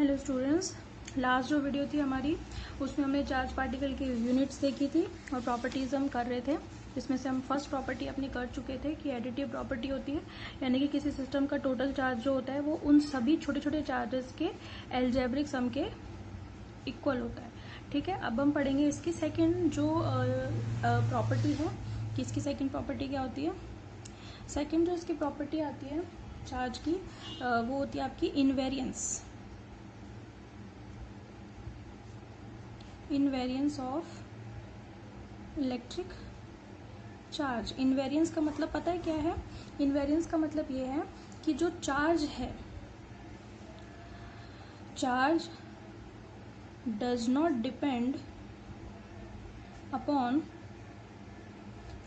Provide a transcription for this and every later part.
Hello students, last जो video थी हमारी उसमें हमने चार्ज पार्टिकल की यूनिट्स देखी थी और प्रॉपर्टीज़ हम कर रहे थे। इसमें से हम फर्स्ट प्रॉपर्टी अपनी कर चुके थे कि एडिटिव प्रॉपर्टी होती है, यानी कि किसी सिस्टम का टोटल चार्ज जो होता है वो उन सभी छोटे छोटे चार्जेस के एल्जेब्रिक सम के इक्वल होता है। ठीक है, अब हम पढ़ेंगे इसकी सेकेंड जो प्रॉपर्टी है कि इसकी सेकेंड प्रॉपर्टी क्या होती है। सेकेंड जो इसकी प्रॉपर्टी आती है चार्ज की वो होती है आपकी invariance of electric charge. Invariance का मतलब पता है क्या है? इनवेरियंस का मतलब ये है कि जो चार्ज है, charge does not depend upon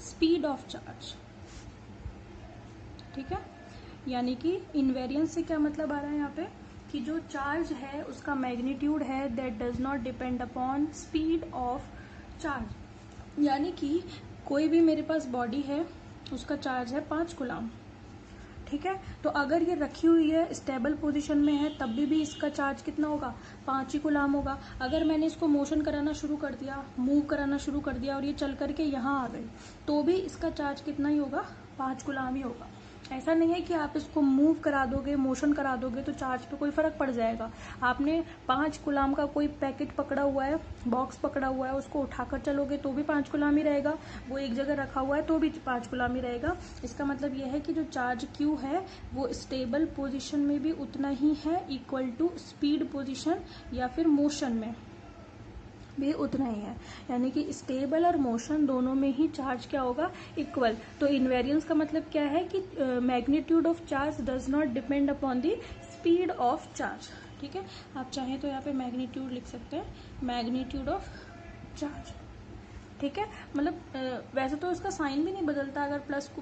speed of charge. ठीक है, यानी कि इनवेरियंस से क्या मतलब आ रहा है यहाँ पे कि जो चार्ज है उसका मैग्नीट्यूड है that does not depend upon speed of charge. यानी कि कोई भी मेरे पास बॉडी है उसका चार्ज है 5 कूलम। ठीक है, तो अगर ये रखी हुई है स्टेबल पोजीशन में है तब भी इसका चार्ज कितना होगा? 5 ही कूलम होगा। अगर मैंने इसको मोशन कराना शुरू कर दिया, मूव कराना शुरू कर दिया और ये चल करके यहाँ आ गई तो भी इसका चार्ज कितना ही होगा? 5 कूलम ही होगा। ऐसा नहीं है कि आप इसको मूव करा दोगे, मोशन करा दोगे तो चार्ज पे कोई फर्क पड़ जाएगा। आपने 5 कूलम का कोई पैकेट पकड़ा हुआ है, बॉक्स पकड़ा हुआ है, उसको उठाकर चलोगे तो भी 5 कूलम ही रहेगा। वो एक जगह रखा हुआ है तो भी 5 कूलम ही रहेगा। इसका मतलब यह है कि जो चार्ज क्यू है वो स्टेबल पोजीशन में भी उतना ही है, इक्वल टू स्पीड पोजीशन या फिर मोशन में भी उतना ही है। यानी कि स्टेबल और मोशन दोनों में ही चार्ज क्या होगा? इक्वल। तो इनवेरियंस का मतलब क्या है कि magnitude of charge does not depend upon the speed of charge. ठीक है, आप चाहें तो यहाँ पे मैग्नीट्यूड लिख सकते हैं, मैग्नीट्यूड ऑफ चार्ज। ठीक है, मतलब वैसे तो इसका साइन भी नहीं बदलता, अगर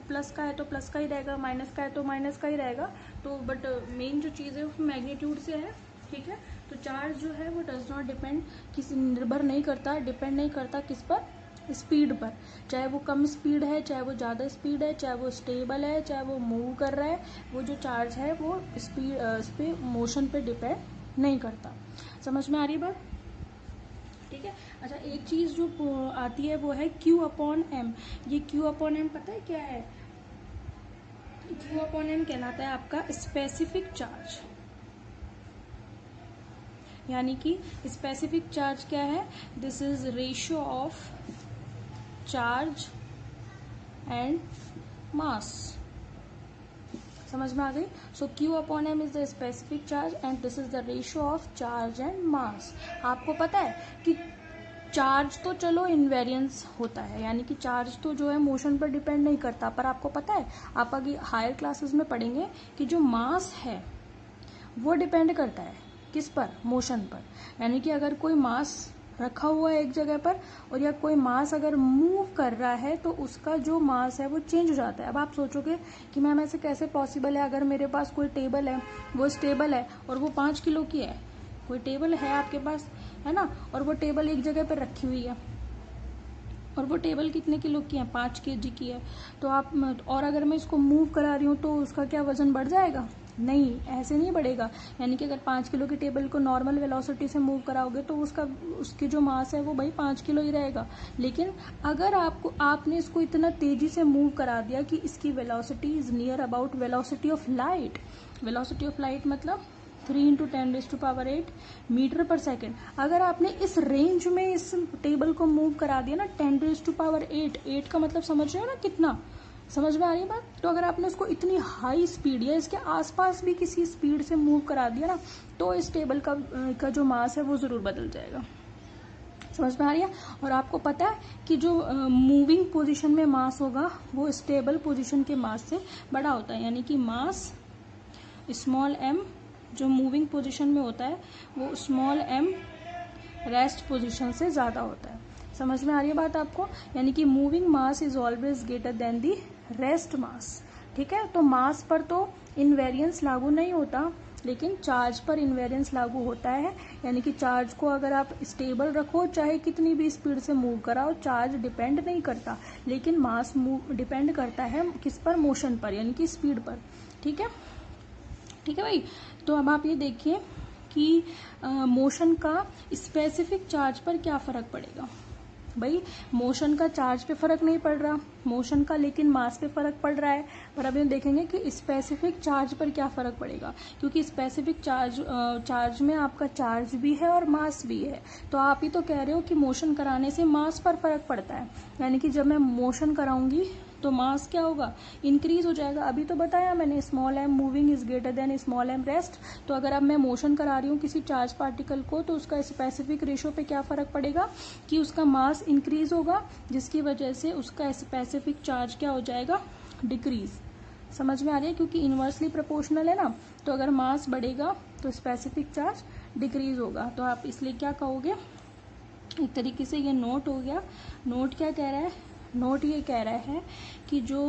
प्लस का है तो प्लस का ही रहेगा, माइनस का है तो माइनस का ही रहेगा। तो बट मेन जो चीज़ है वो मैग्नीट्यूड से है। ठीक है, तो चार्ज जो है वो डज नॉट डिपेंड, किसी निर्भर नहीं करता, डिपेंड नहीं करता किस पर? स्पीड पर। चाहे वो कम स्पीड है, चाहे वो ज़्यादा स्पीड है, चाहे वो स्टेबल है, चाहे वो मूव कर रहा है, वो जो चार्ज है वो स्पीड इस पे मोशन पे डिपेंड नहीं करता। समझ में आ रही बात? ठीक है, अच्छा एक चीज़ जो आती है वो है Q अपॉन एम। ये Q अपॉन एम पता है क्या है? Q अपॉन एम कहलाता है आपका स्पेसिफिक चार्ज। यानी कि स्पेसिफिक चार्ज क्या है? This is ratio of charge and mass. समझ में आ गई? So Q upon M is the specific charge and this is the ratio of charge and mass. आपको पता है कि चार्ज तो चलो इनवेरियंस होता है, यानी कि चार्ज तो जो है मोशन पर डिपेंड नहीं करता, पर आपको पता है आप आगे हायर क्लासेस में पढ़ेंगे कि जो मास है वो डिपेंड करता है किस पर? मोशन पर। यानी कि अगर कोई मास रखा हुआ है एक जगह पर और या कोई मास अगर मूव कर रहा है तो उसका जो मास है वो चेंज हो जाता है। अब आप सोचोगे कि मैम ऐसे कैसे पॉसिबल है? अगर मेरे पास कोई टेबल है, वो स्टेबल है और वो 5 किलो की है। कोई टेबल है आपके पास, है ना, और वो टेबल एक जगह पर रखी हुई है और वो टेबल कितने किलो की है? 5 केजी की है। तो आप और अगर मैं इसको मूव करा रही हूँ तो उसका क्या वजन बढ़ जाएगा? नहीं, ऐसे नहीं बढ़ेगा। यानी कि अगर 5 किलो की टेबल को नॉर्मल वेलोसिटी से मूव कराओगे तो उसकी जो मास है वो भाई 5 किलो ही रहेगा। लेकिन अगर आपने इसको इतना तेजी से मूव करा दिया कि इसकी velocity is near about velocity of light. Velocity of light मतलब 3 × 10⁸ मीटर पर सेकेंड। अगर आपने इस रेंज में इस टेबल को मूव करा दिया ना 10⁸, 8 का मतलब समझ रहे हो ना कितना? समझ में आ रही है बात? तो अगर आपने उसको इतनी हाई स्पीड या इसके आसपास भी किसी स्पीड से मूव करा दिया ना तो इस टेबल का जो मास है वो जरूर बदल जाएगा। समझ में आ रही है? और आपको पता है कि जो मूविंग पोजीशन में मास होगा वो स्टेबल पोजीशन के मास से बड़ा होता है। यानी कि मास स्मॉल m जो मूविंग पोजीशन में होता है वो स्मॉल m रेस्ट पोजीशन से ज़्यादा होता है। समझ में आ रही है बात आपको? यानी कि moving mass is always greater than the rest mass. ठीक है, तो मास पर तो इनवेरियंस लागू नहीं होता लेकिन चार्ज पर इनवेरियंस लागू होता है। यानी कि चार्ज को अगर आप स्टेबल रखो, चाहे कितनी भी स्पीड से मूव कराओ, चार्ज डिपेंड नहीं करता, लेकिन मास डिपेंड करता है किस पर? मोशन पर, यानी कि स्पीड पर। ठीक है, ठीक है भाई। तो अब आप ये देखिए कि मोशन का स्पेसिफिक चार्ज पर क्या फ़र्क पड़ेगा। भाई मोशन का चार्ज पे फ़र्क नहीं पड़ रहा, मोशन का लेकिन मास पे फ़र्क पड़ रहा है। पर अभी हम देखेंगे कि स्पेसिफिक चार्ज पर क्या फ़र्क पड़ेगा, क्योंकि स्पेसिफिक चार्ज में आपका चार्ज भी है और मास भी है। तो आप ही तो कह रहे हो कि मोशन कराने से मास पर फ़र्क पड़ता है, यानी कि जब मैं मोशन कराऊंगी तो मास क्या होगा, इंक्रीज हो जाएगा। अभी तो बताया मैंने, small m moving is greater than small m rest. तो अगर अब मैं मोशन करा रही हूँ किसी चार्ज पार्टिकल को, तो उसका स्पेसिफिक रेशो पे क्या फ़र्क पड़ेगा कि उसका मास इंक्रीज होगा, जिसकी वजह से उसका स्पेसिफिक चार्ज क्या हो जाएगा, डिक्रीज। समझ में आ रही है, क्योंकि इन्वर्सली प्रोपोर्शनल है ना, तो अगर मास बढ़ेगा तो स्पेसिफिक चार्ज डिक्रीज होगा। तो आप इसलिए क्या कहोगे, एक तरीके से ये नोट हो गया। नोट क्या कह रहा है, नोट ये कह रहा है कि जो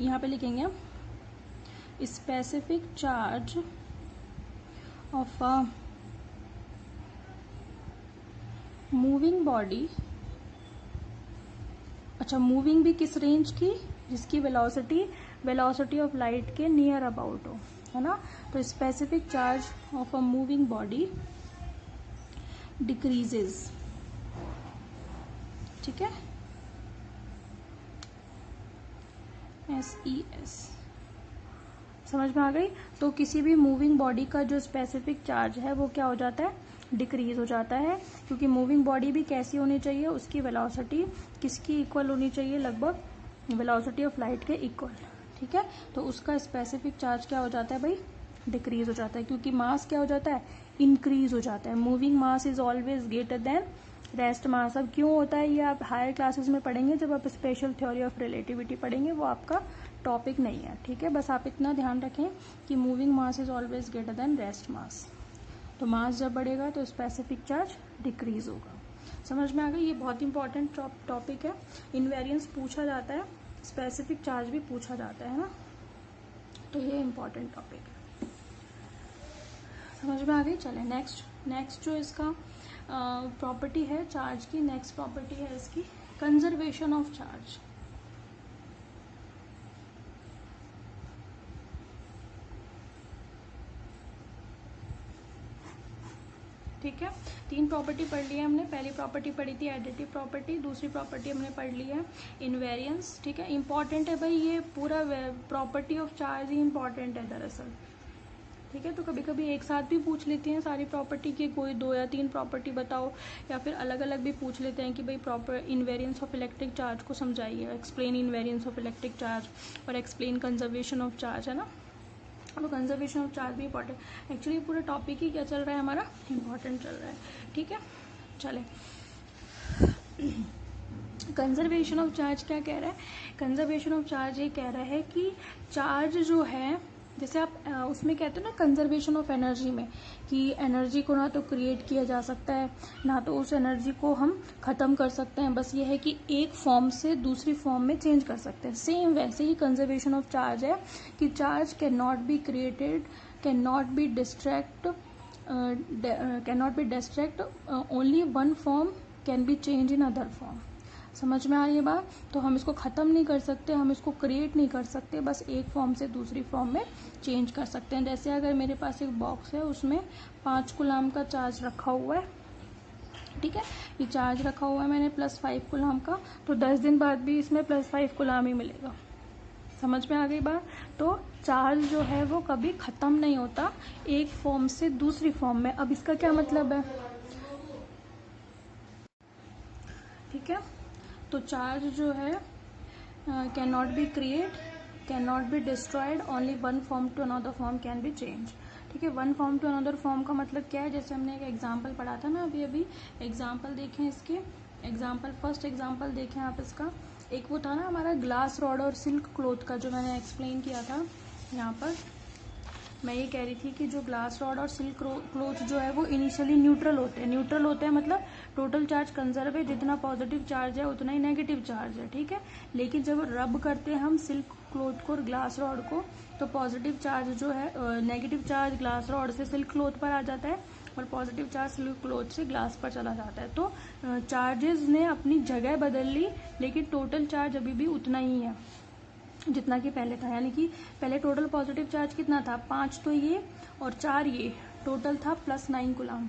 यहाँ पे लिखेंगे हम, specific charge of a moving body, अच्छा मूविंग भी किस रेंज की, जिसकी वेलोसिटी ऑफ लाइट के नियर अबाउट हो, है ना। तो specific charge of a moving body decreases, ठीक है, SES। समझ में आ गई। तो किसी भी मूविंग बॉडी का जो स्पेसिफिक चार्ज है वो क्या हो जाता है, डिक्रीज हो जाता है, क्योंकि मूविंग बॉडी भी कैसी होनी चाहिए, उसकी वेलोसिटी किसकी इक्वल होनी चाहिए, लगभग वेलोसिटी ऑफ लाइट के इक्वल, ठीक है। तो उसका स्पेसिफिक चार्ज क्या हो जाता है भाई, डिक्रीज हो जाता है, क्योंकि मास क्या हो जाता है, इंक्रीज हो जाता है। Moving mass is always greater than rest mass. अब क्यों होता है ये आप हायर क्लासेस में पढ़ेंगे, जब आप स्पेशल थ्योरी ऑफ रिलेटिविटी पढ़ेंगे, वो आपका टॉपिक नहीं है, ठीक है। बस आप इतना ध्यान रखें कि moving mass is always greater than rest mass. तो मास जब बढ़ेगा तो स्पेसिफिक चार्ज डिक्रीज होगा। समझ में आ गई, ये बहुत इंपॉर्टेंट टॉपिक है। इनवेरियंस पूछा जाता है, स्पेसिफिक चार्ज भी पूछा जाता है ना, तो ये इंपॉर्टेंट टॉपिक है। समझ में आ गई। चले नेक्स्ट जो इसका प्रॉपर्टी है चार्ज की, नेक्स्ट प्रॉपर्टी है इसकी कंजर्वेशन ऑफ चार्ज। ठीक है, 3 प्रॉपर्टी पढ़ ली है हमने। पहली प्रॉपर्टी पढ़ी थी एडिटिव प्रॉपर्टी, दूसरी प्रॉपर्टी हमने पढ़ ली है इनवेरियंस, ठीक है। इंपॉर्टेंट है भाई, ये पूरा property of charge he important है दरअसल, ठीक है। तो कभी कभी एक साथ भी पूछ लेती हैं सारी प्रॉपर्टी की, कोई 2 या 3 प्रॉपर्टी बताओ, या फिर अलग अलग भी पूछ लेते हैं कि भाई proper invariance of electric charge को समझाइए, explain invariance of electric charge और एक्सप्लेन कंजर्वेशन ऑफ चार्ज, है ना। तो कंजर्वेशन ऑफ चार्ज भी इंपॉर्टेंट, एक्चुअली पूरा टॉपिक ही क्या चल रहा है हमारा, इंपॉर्टेंट चल रहा है, ठीक है। चले, कंजर्वेशन ऑफ चार्ज क्या कह रहा है, कंजर्वेशन ऑफ चार्ज ये कह रहा है कि चार्ज जो है, जैसे आप उसमें कहते हो ना कंजर्वेशन ऑफ एनर्जी में, कि एनर्जी को ना तो क्रिएट किया जा सकता है, ना तो उस एनर्जी को हम ख़त्म कर सकते हैं, बस ये है कि एक फॉर्म से दूसरी फॉर्म में चेंज कर सकते हैं। सेम वैसे ही कंजर्वेशन ऑफ चार्ज है कि charge can not be created, can not B distract, only one form can be change in other form. समझ में आ रही है बात। तो हम इसको ख़त्म नहीं कर सकते, हम इसको क्रिएट नहीं कर सकते, बस एक फॉर्म से दूसरी फॉर्म में चेंज कर सकते हैं। जैसे अगर मेरे पास एक बॉक्स है, उसमें 5 कूलाम का चार्ज रखा हुआ है, ठीक है, ये चार्ज रखा हुआ है मैंने +5 कूलाम का, तो 10 दिन बाद भी इसमें +5 कूलाम ही मिलेगा। समझ में आ गई बात। तो चार्ज जो है वो कभी ख़त्म नहीं होता, एक फॉर्म से दूसरी फॉर्म में। अब इसका क्या मतलब है, ठीक है। तो चार्ज जो है can not be create, can not be destroyed, only one form to another form can be change, ठीक है। One form to another form का मतलब क्या है, जैसे हमने एक एग्जांपल पढ़ा था ना अभी एग्जांपल देखें इसके, फर्स्ट एग्जांपल देखें आप इसका। एक वो था ना हमारा ग्लास रॉड और सिल्क क्लॉथ का, जो मैंने एक्सप्लेन किया था। यहाँ पर मैं ये कह रही थी कि जो ग्लास रॉड और सिल्क क्लॉथ जो है वो इनिशियली न्यूट्रल होते हैं, मतलब टोटल चार्ज कंजर्व है, जितना पॉजिटिव चार्ज है उतना ही नेगेटिव चार्ज है, ठीक है। लेकिन जब रब करते हैं हम सिल्क क्लॉथ को और ग्लास रॉड को, तो पॉजिटिव चार्ज जो है, नेगेटिव चार्ज ग्लास रॉड से सिल्क क्लॉथ पर आ जाता है और पॉजिटिव चार्ज सिल्क क्लॉथ से ग्लास पर चला जाता है। तो चार्जेस ने अपनी जगह बदल ली, लेकिन टोटल चार्ज अभी भी उतना ही है जितना कि पहले था। यानी कि पहले टोटल पॉजिटिव चार्ज कितना था, 5 तो ये और 4 ये, टोटल था +9 कूलम,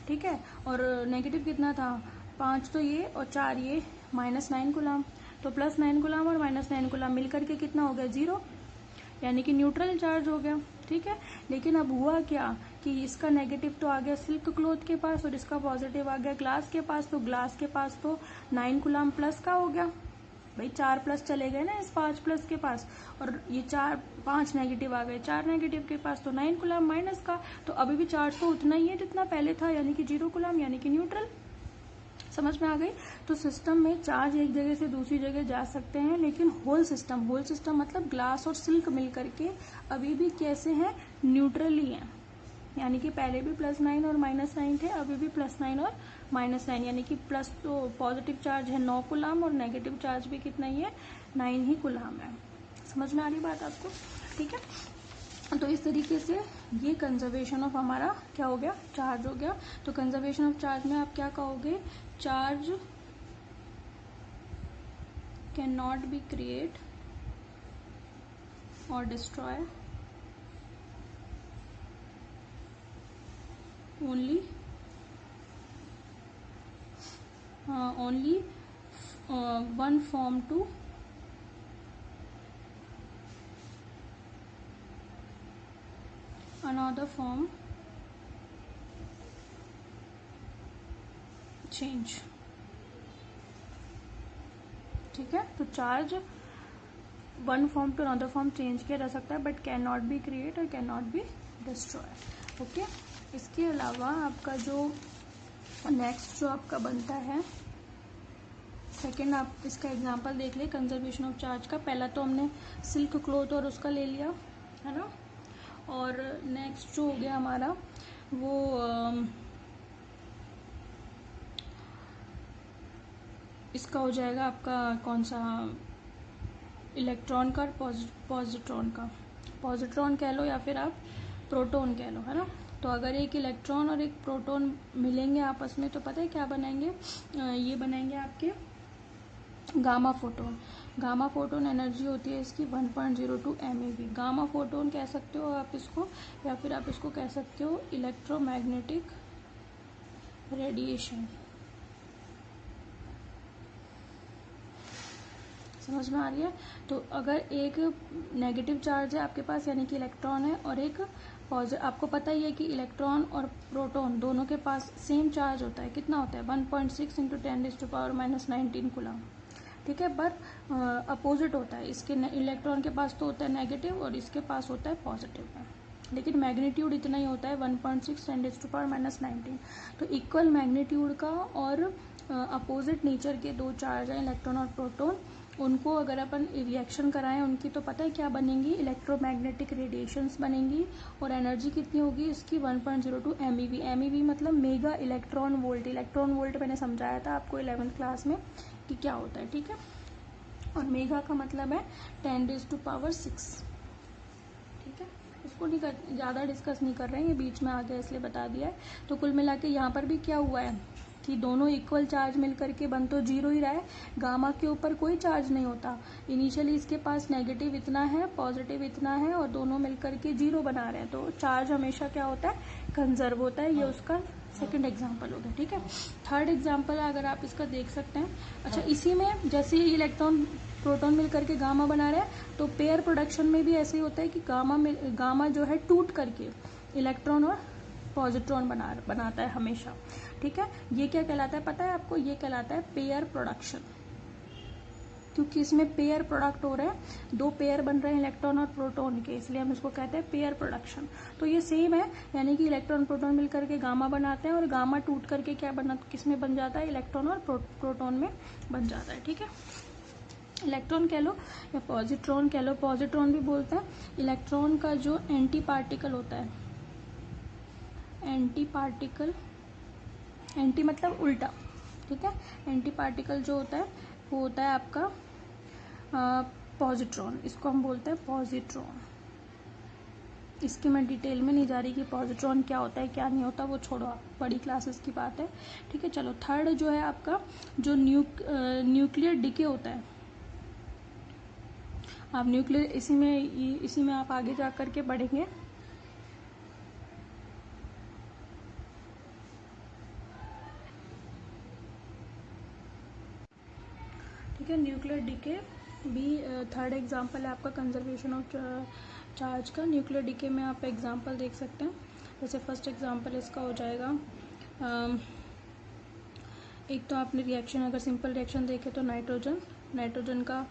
ठीक है। और नेगेटिव कितना था, 5 तो ये और 4 ये, -9 कूलम। तो +9 कूलम और -9 कूलम मिलकर के कितना हो गया, 0, यानी कि न्यूट्रल चार्ज हो गया, ठीक है। लेकिन अब हुआ क्या कि इसका नेगेटिव तो आ गया सिल्क क्लॉथ के पास और इसका पॉजिटिव आ गया ग्लास के पास, तो ग्लास के पास तो 9 कूलम प्लस का हो गया भाई, 4 प्लस चले गए ना इस 5 प्लस के पास, और ये 5 नेगेटिव आ गए, 4 नेगेटिव के पास तो 9 कूलम माइनस का, तो अभी भी चार्ज तो उतना ही है जितना पहले था, यानी कि 0 कूलम, यानी कि न्यूट्रल। समझ में आ गई। तो सिस्टम में चार्ज एक जगह से दूसरी जगह जा सकते हैं, लेकिन होल सिस्टम मतलब ग्लास और सिल्क मिल करके अभी भी कैसे हैं, न्यूट्रली हैं, यानी कि पहले भी +9 और -9 थे, अभी भी +9 और -9, यानी कि प्लस तो पॉजिटिव चार्ज है 9 कूलम और नेगेटिव चार्ज भी कितना ही है, 9 ही कूलम है। समझ में आ रही बात आपको, ठीक है। तो इस तरीके से ये कंजर्वेशन ऑफ हमारा क्या हो गया, चार्ज हो गया। तो कंजर्वेशन ऑफ चार्ज में आप क्या कहोगे, charge can not be create और destroy only one form to another form change, ठीक है। तो charge one form to another form change किया जा सकता है, but can not be create और can not be destroy, okay. इसके अलावा आपका जो नेक्स्ट जो आपका बनता है सेकेंड, आप इसका एग्जांपल देख ले कंजर्वेशन ऑफ चार्ज का। पहला तो हमने सिल्क क्लॉथ और उसका ले लिया है ना, और नेक्स्ट जो हो गया हमारा वो इसका हो जाएगा आपका कौन सा, इलेक्ट्रॉन का और पॉजिट्रॉन का। पॉजिट्रॉन कह लो या फिर आप प्रोटॉन कह लो, है ना। तो अगर एक इलेक्ट्रॉन और एक प्रोटॉन मिलेंगे आपस में तो पता है क्या बनाएंगे, ये बनाएंगे आपके gamma photon. Gamma photon energy होती है इसकी 1.02 MeV। गामा फोटोन कह सकते हो आप इसको, या फिर आप इसको कह सकते हो इलेक्ट्रोमैग्नेटिक रेडिएशन। समझ में आ रही है। तो अगर एक नेगेटिव चार्ज है आपके पास, यानी कि इलेक्ट्रॉन है, और एक पॉजिटिव, आपको पता ही है कि इलेक्ट्रॉन और प्रोटॉन दोनों के पास सेम चार्ज होता है, कितना होता है, 1.6 × 10⁻19 कूलम, ठीक है। पर अपोजिट होता है, इसके इलेक्ट्रॉन के पास तो होता है नेगेटिव और इसके पास होता है पॉजिटिव है, लेकिन मैग्नीट्यूड इतना ही होता है 1.6 × 10⁻19। तो इक्वल मैग्नीट्यूड का और अपोजिट नेचर के दो चार्ज हैं इलेक्ट्रॉन और प्रोटॉन, उनको अगर अपन रिएक्शन कराएं उनकी, तो पता है क्या बनेंगी, इलेक्ट्रोमैग्नेटिक रेडिएशंस बनेंगी, और एनर्जी कितनी होगी इसकी 1.02 MeV। MeV मतलब mega electron volt. Electron volt मैंने समझाया था आपको 11th क्लास में कि क्या होता है, ठीक है। और मेगा का मतलब है 10⁻6, ठीक है। इसको नहीं कर, ज़्यादा डिस्कस नहीं कर रहे हैं, ये बीच में आ गया इसलिए बता दिया है। तो कुल मिला के यहाँ पर भी क्या हुआ है कि दोनों इक्वल चार्ज मिलकर के बन तो 0 ही रहा है। गामा के ऊपर कोई चार्ज नहीं होता, इनिशियली इसके पास नेगेटिव इतना है, पॉजिटिव इतना है, और दोनों मिलकर के 0 बना रहे हैं। तो चार्ज हमेशा क्या होता है, कंजर्व होता है। ये उसका सेकंड एग्जांपल हो गया, ठीक है। थर्ड एग्जांपल अगर आप इसका देख सकते हैं, अच्छा इसी में जैसे ही इलेक्ट्रॉन प्रोटॉन मिलकर के गामा बना रहे हैं, तो पेयर प्रोडक्शन में भी ऐसे ही होता है कि गामा जो है टूट करके इलेक्ट्रॉन और पॉजिट्रॉन बनाता है हमेशा, ठीक है। ये क्या कहलाता है पता है आपको, ये कहलाता है पेयर प्रोडक्शन, क्योंकि इसमें पेयर प्रोडक्ट हो रहे हैं, दो पेयर बन रहे हैं इलेक्ट्रॉन और प्रोटॉन के, इसलिए हम इसको कहते हैं पेयर प्रोडक्शन। तो ये सेम है, यानी कि इलेक्ट्रॉन प्रोटॉन मिलकर के गामा बनाते हैं, और गामा टूट करके क्या बना, किसमें बन जाता है, इलेक्ट्रॉन और प्रोटॉन में बन जाता है, ठीक है। इलेक्ट्रॉन कह लो या पॉजिट्रॉन कह लो, पॉजिट्रॉन भी बोलते हैं। इलेक्ट्रॉन का जो एंटी पार्टिकल होता है, एंटी पार्टिकल, एंटी मतलब उल्टा, ठीक है। एंटी पार्टिकल जो होता है वो होता है आपका पॉजिट्रॉन, इसको हम बोलते हैं पॉजिट्रॉन। इसकी मैं डिटेल में नहीं जा रही कि पॉजिट्रॉन क्या होता है क्या नहीं होता, वो छोड़ो आप, बड़ी क्लासेस की बात है, ठीक है। चलो थर्ड जो है आपका, जो न्यूक्लियर डिके होता है, आप न्यूक्लियर इसी में आप आगे जा करके पढ़ेंगे। है, न्यूक्लियर डीके भी थर्ड एग्जांपल है आपका कंजर्वेशन ऑफ चार्ज का। न्यूक्लियर डीके में आप एग्जांपल देख सकते हैं। जैसे फर्स्ट एग्जांपल इसका हो जाएगा, एक तो आपने रिएक्शन, अगर सिंपल रिएक्शन देखें तो नाइट्रोजन का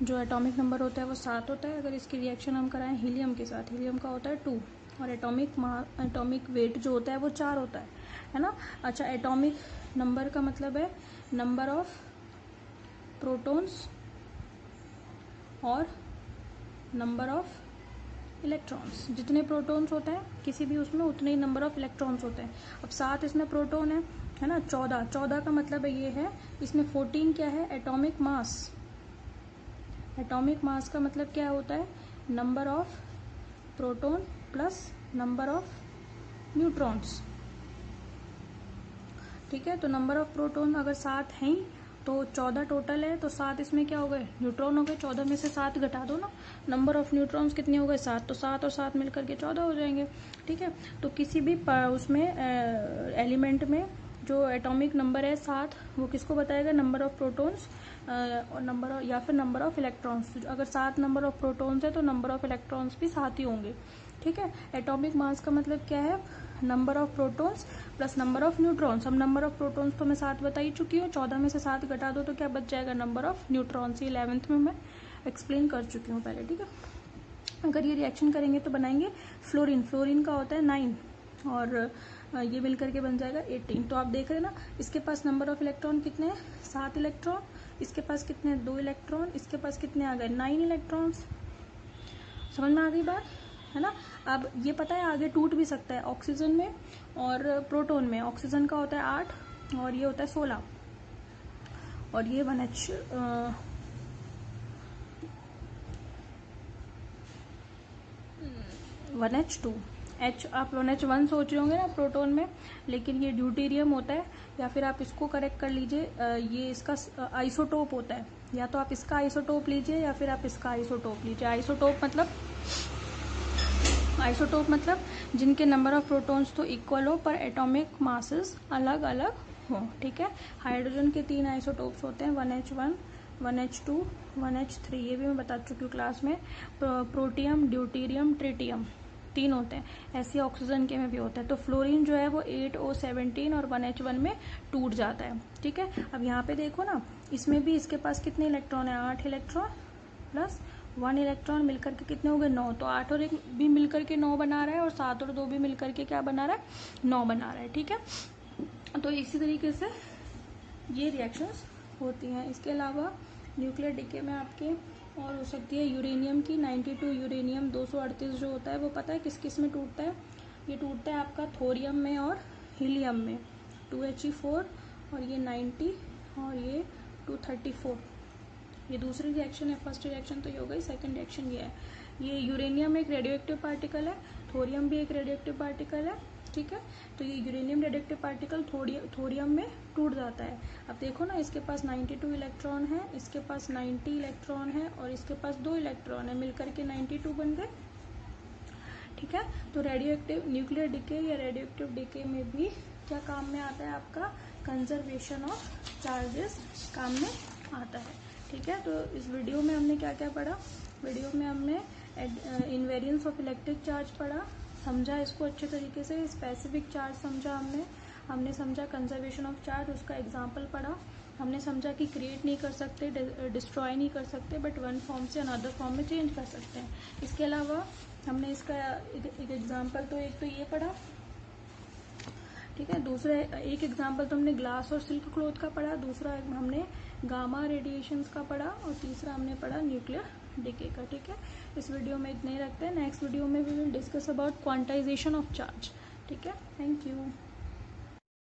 जो एटॉमिक नंबर होता है वो 7 होता है। अगर इसकी रिएक्शन हम कराएं हीलियम के साथ, हीलियम का होता है 2, और एटॉमिक वेट जो होता है वो 4 होता है ना। अच्छा, एटॉमिक नंबर का मतलब है नंबर ऑफ प्रोटॉन्स और नंबर ऑफ इलेक्ट्रॉन्स। जितने प्रोटॉन्स होते हैं किसी भी उसमें, उतने ही नंबर ऑफ इलेक्ट्रॉन्स होते हैं। अब 7 इसमें प्रोटॉन है ना। 14 का मतलब ये है, इसमें 14 क्या है, एटॉमिक मास। एटॉमिक मास का मतलब क्या होता है, number of proton plus number of neutrons. ठीक है, तो नंबर ऑफ प्रोटॉन अगर 7 हैं तो 14 टोटल है, तो 7 इसमें क्या हो गए, न्यूट्रॉन हो गए। 14 में से 7 घटा दो ना, नंबर ऑफ न्यूट्रॉन्स कितने हो गए, 7। तो 7 और 7 मिलकर के 14 हो जाएंगे। ठीक है, तो किसी भी उसमें एलिमेंट में जो एटॉमिक नंबर है 7, वो किसको बताएगा, नंबर ऑफ प्रोटॉन्स और नंबर या फिर नंबर ऑफ इलेक्ट्रॉन्स। अगर 7 नंबर ऑफ प्रोटॉन्स है तो नंबर ऑफ इलेक्ट्रॉन्स भी 7 ही होंगे। ठीक है, एटॉमिक मास का मतलब क्या है, number of protons plus number of neutrons. अब नंबर ऑफ प्रोटॉन्स तो मैं 7 बता ही चुकी हूँ, 14 में से 7 घटा दो तो क्या बच जाएगा, नंबर ऑफ न्यूट्रॉन्स। ये 11th में मैं एक्सप्लेन कर चुकी हूँ पहले। ठीक है, अगर ये रिएक्शन करेंगे तो बनाएंगे फ्लोरीन का होता है 9 और ये मिलकर के बन जाएगा 18। तो आप देख रहे हैं ना, इसके पास नंबर ऑफ इलेक्ट्रॉन कितने हैं, 7 इलेक्ट्रॉन। इसके पास कितने हैं, 2 इलेक्ट्रॉन। इसके पास कितने आ गए, 9 इलेक्ट्रॉन्स। समझ में आ गई बात, है ना। अब ये पता है आगे टूट भी सकता है, ऑक्सीजन में और प्रोटॉन में। ऑक्सीजन का होता है 8 और ये होता है 16, और ये 1H2। आप 1H1 सोच रहे होंगे ना प्रोटॉन में, लेकिन ये ड्यूटेरियम होता है। या फिर आप इसको करेक्ट कर लीजिए, ये इसका आइसोटोप होता है। या तो आप इसका आइसोटोप लीजिए या फिर आप इसका आइसोटोप लीजिए। आइसोटोप मतलब जिनके नंबर ऑफ प्रोटॉन्स तो इक्वल हो पर एटॉमिक मासेस अलग अलग हो। ठीक है, हाइड्रोजन के 3 आइसोटोप्स होते हैं, 1H1, 1H2, 1H3। ये भी मैं बता चुकी हूँ क्लास में। प्रोटियम, ड्यूटेरियम, ट्रिटियम 3 होते हैं। ऐसे ऑक्सीजन के में भी होता है। तो फ्लोरीन जो है वो 8O17 और 1H1 में टूट जाता है। ठीक है, अब यहाँ पे देखो ना, इसमें भी इसके पास कितने इलेक्ट्रॉन है, 8 इलेक्ट्रॉन प्लस 1 इलेक्ट्रॉन मिलकर के कितने हो गए, 9। तो 8 और 1 भी मिलकर के 9 बना रहा है और 7 और 2 भी मिलकर के क्या बना रहा है, 9 बना रहा है। ठीक है, तो इसी तरीके से ये रिएक्शंस होती हैं। इसके अलावा न्यूक्लियर डीके में आपके और हो सकती है यूरेनियम की 92 यूरेनियम 238 जो होता है वो पता है किस किस में टूटता है, ये टूटता है आपका थोरियम में और हीलियम में। 2He4 और ये 90 और ये 234। ये दूसरी रिएक्शन है। फर्स्ट रिएक्शन तो ये हो गई, सेकंड रिएक्शन ये है। ये यूरेनियम एक रेडियोएक्टिव पार्टिकल है, थोरियम भी एक रेडियोएक्टिव पार्टिकल है। ठीक है, तो ये यूरेनियम रेडियोएक्टिव पार्टिकल थोरियम में टूट जाता है। अब देखो ना, इसके पास 92 इलेक्ट्रॉन है, इसके पास 90 इलेक्ट्रॉन है और इसके पास 2 इलेक्ट्रॉन है, मिलकर के 92 बन गए। ठीक है, तो रेडियोएक्टिव न्यूक्लियर डीके या रेडियोएक्टिव डीके में भी क्या काम में आता है, आपका कंजर्वेशन ऑफ चार्जेस काम में आता है। ठीक है, तो इस वीडियो में हमने क्या क्या पढ़ा, वीडियो में हमने इनवेरियंस ऑफ इलेक्ट्रिक चार्ज पढ़ा, समझा इसको अच्छे तरीके से। स्पेसिफिक चार्ज समझा हमने समझा कंजर्वेशन ऑफ चार्ज, उसका एग्जाम्पल पढ़ा। हमने समझा कि क्रिएट नहीं कर सकते, डिस्ट्रॉय नहीं कर सकते, बट वन फॉर्म से अनदर फॉर्म में चेंज कर सकते हैं। इसके अलावा हमने इसका एक एग्जाम्पल तो एक तो ये पढ़ा। ठीक है, दूसरा एक एग्जाम्पल तो हमने ग्लास और सिल्क क्लॉथ का पढ़ा, दूसरा हमने गामा रेडिएशंस का पढ़ा और तीसरा हमने पढ़ा न्यूक्लियर डीके का। ठीक है, इस वीडियो में इतने ही रखते हैं। नेक्स्ट वीडियो में we will discuss about quantisation of charge. ठीक है, थैंक यू।